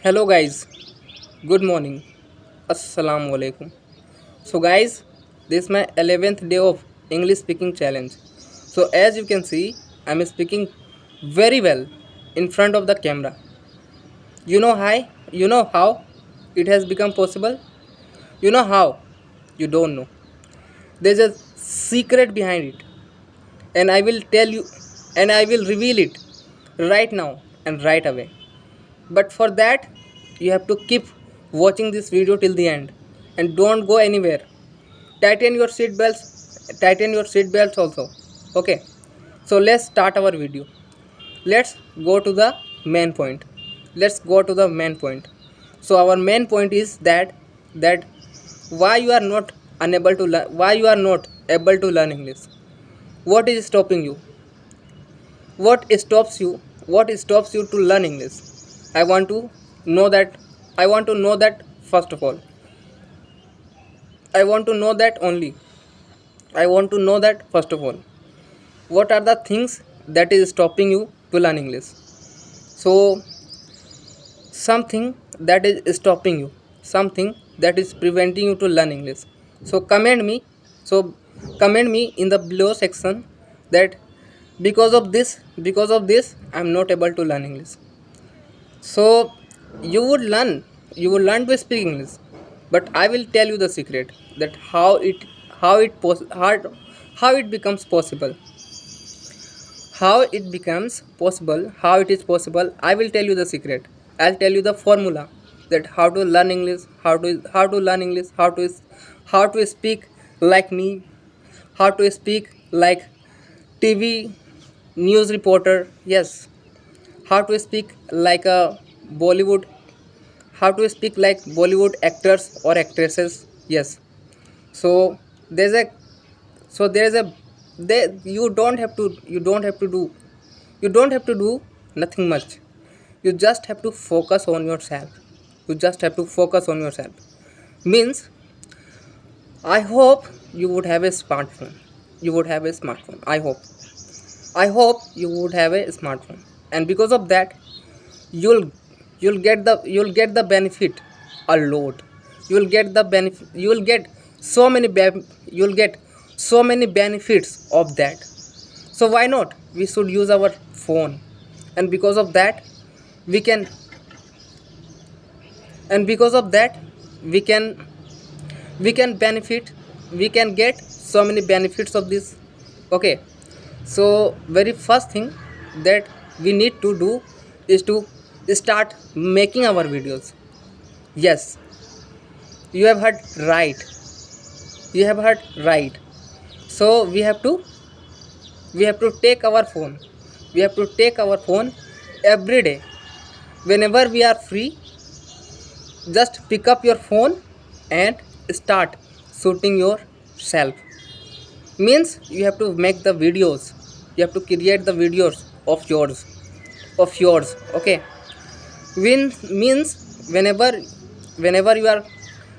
Hello guys, good morning. Assalamu alaikum. So guys, this is my 11th day of English speaking challenge. So as you can see, I am speaking very well in front of the camera. You know how it has become possible? You know how? You don't know. There's a secret behind it, and I will tell you, and I will reveal it right now and right away. But for that, you have to keep watching this video till the end and don't go anywhere. Tighten your seat belts also. Okay, so let's start our video. Let's go to the main point. Let's go to the main point. So our main point is that why you are not unable to learn, why you are not able to learn English. What is stopping you? What stops you to learn English? I want to know that i want to know that first of all. I want to know that only i want to know that first of all, what are the things that is stopping you to learn English. So something that is stopping you, something that is preventing you to learn English. So comment me in the below section that because of this I'm not able to learn English. So you would learn to speak English, but I will tell you the secret that how it becomes possible. How it is possible. I will tell you the secret. I'll tell you the formula that how to learn English, how to learn English, how to speak like me, how to speak like TV news reporter. Yes, how to speak like a Bollywood, how to speak like Bollywood actors or actresses. Yes. So there's a so there's a there you don't have to do nothing much. You just have to focus on yourself. You just have to focus on yourself. Means I hope you would have a smartphone. You would have a smartphone. I hope you would have a smartphone. And because of that, you'll you'll get the benefit a lot. You'll get so many benefits of that. So why not we should use our phone. And because of that we can and because of that we can benefit, we can get so many benefits of this. Okay. So very first thing that we need to do is to start making our videos. Yes, you have heard right. You have heard right. So we have to take our phone. We have to take our phone every day. Whenever we are free, just pick up your phone and start shooting yourself. Means you have to make the videos. You have to create the videos of yours. Okay. Means whenever you are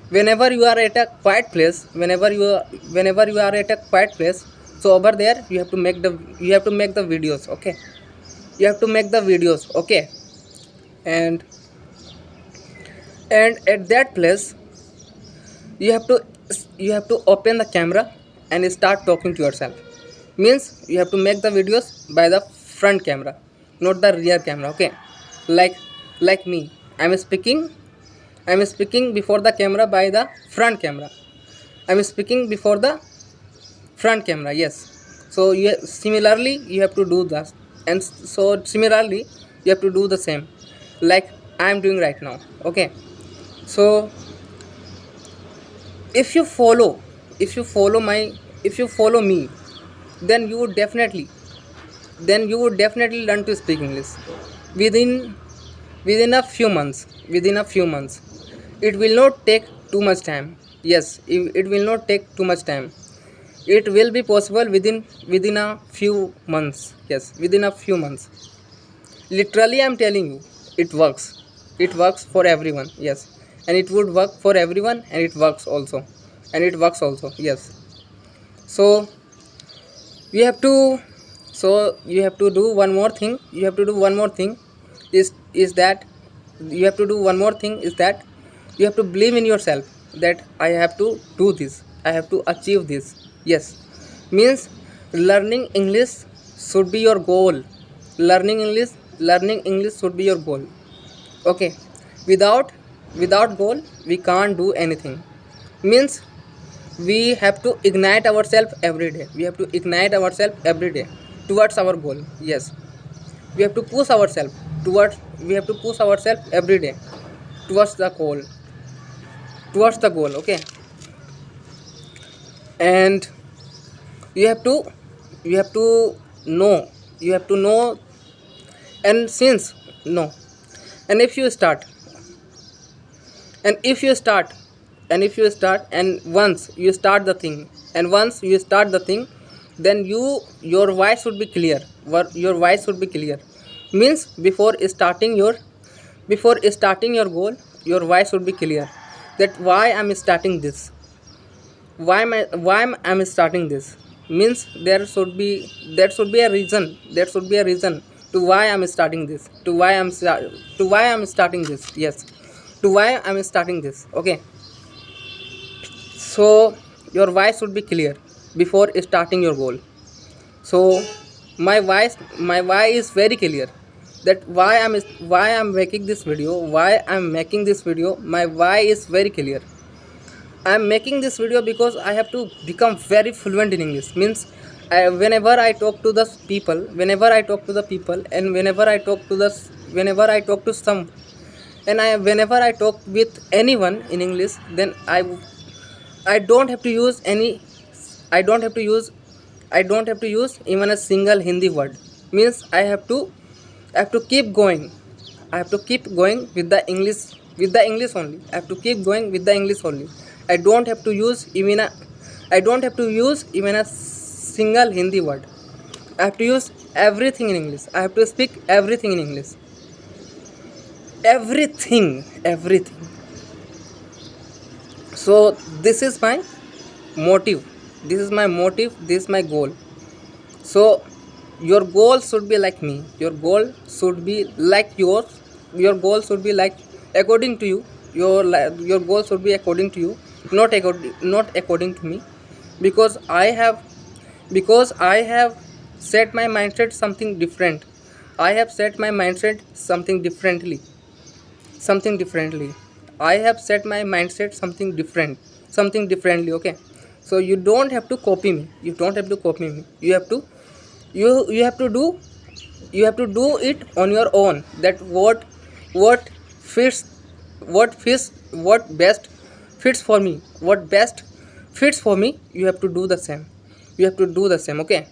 whenever you are at a quiet place, whenever you are at a quiet place, so over there you have to make the videos. Okay. You have to make the videos. Okay. And and at that place you have to open the camera and start talking to yourself. Means you have to make the videos by the front camera, not the rear camera. Okay. Like me, I'm speaking before the camera by the front camera. I'm speaking before the front camera. Yes. So similarly you have to do that. And so similarly you have to do the same like I'm doing right now. Okay. So if you follow if you follow my if you follow me, then you would definitely learn to speak English within within a few months. It will not take too much time. Yes, it will not take too much time. It will be possible within a few months. Yes, within a few months. Literally I'm telling you, it works for everyone. Yes. And it would work for everyone, and it works also. Yes. So you have to so you have to do one more thing. Is that you have to do one more thing, is that you have to believe in yourself that I have to do this, I have to achieve this. Yes, means learning English should be your goal. Learning English should be your goal. Okay, without goal we can't do anything. Means we have to ignite ourselves every day. We have to ignite ourselves every day towards our goal. Yes, we have to push ourselves towards, we have to push ourselves every day towards the goal, okay. And you have to you have to know, you have to know. And since no, and if you start, and if you start and once you start the thing, then your voice should be clear. Your voice should be clear. Means before starting your goal, your voice should be clear, that why I'm starting this, why I'm starting this. Means there should be a reason, to why I'm starting this, to why I'm starting this. Yes, to why I'm starting this. Okay, so your voice should be clear before starting your goal. So my voice is very clear, that why I'm making this video, my why is very clear. I'm making this video because I have to become very fluent in English. Means whenever I talk to the people, and whenever I talk to some, and whenever I talk with anyone in English, then I don't have to use any, I don't have to use I don't have to use even a single Hindi word. Means I have to keep going. I have to keep going with the English only. I have to keep going with the English only. I don't have to use even a single Hindi word. I have to use everything in English. I have to speak everything in English. Everything. So this is my motive. This is my goal. So your goal should be like me. Your goal should be like yours. Your goal should be like according to you. Your goal should be according to you, not according to me, because I have set my mindset something different. I have set my mindset something differently. I have set my mindset something differently. Okay, so you don't have to copy me. You have to do it on your own. That what fits what best fits for me, you have to do the same. Okay,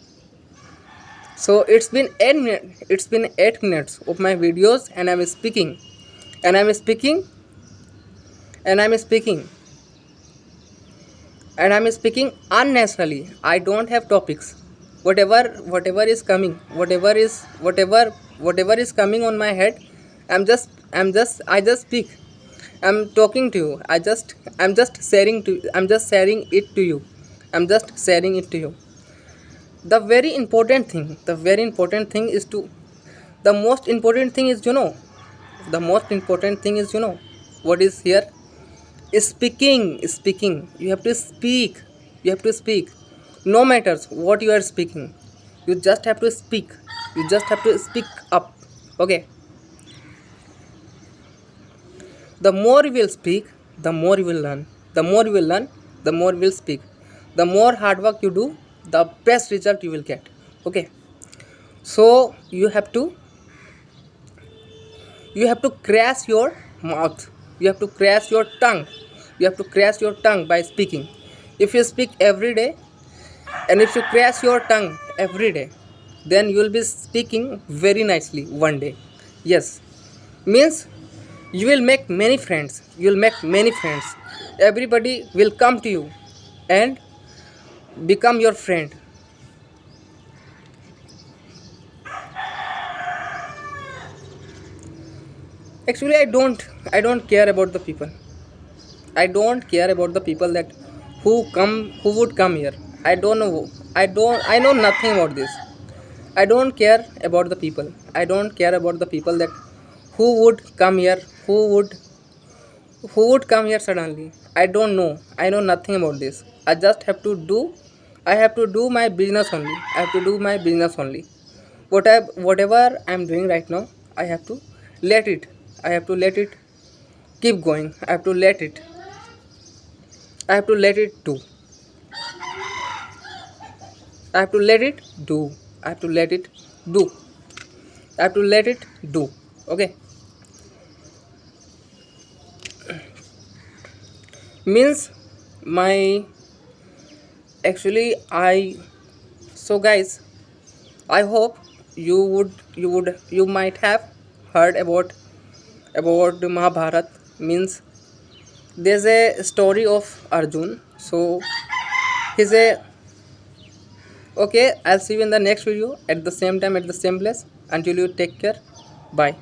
so it's been 8 minutes of my videos, and I'm speaking unnaturally. I don't have topics. Whatever is coming, whatever is coming on my head, I just speak. I'm talking to you. I'm just sharing it to you. The very important thing is to the most important thing is, what is here? Speaking. You have to speak. No matters what you are speaking, you just have to speak. Up. Okay, the more you will speak, the more you will learn. The more you will speak. The more hard work you do, the best result you will get. Okay, so you have to crash your mouth. You have to crash your tongue by speaking. If you speak every day, and if you crash your tongue every day, then you will be speaking very nicely one day. Yes, means you will make many friends. Everybody will come to you and become your friend. Actually, I don't care about the people. I don't care about the people that who would come here. I don't know. I know nothing about this. I don't care about the people. I don't care about the people that who would come here, who would come here suddenly? I don't know, I know nothing about this. I have to do my business only. I have to do my business only. Whatever I'm doing right now, I have to let it, I have to let it keep going. I have to let it do. I have to let it do. I have to let it do. I have to let it do. Okay. Means my actually I so guys, I hope you might have heard about the Mahabharat. Means there's a story of Arjun. So he's a okay. I'll see you in the next video at the same time at the same place. Until you take care. Bye.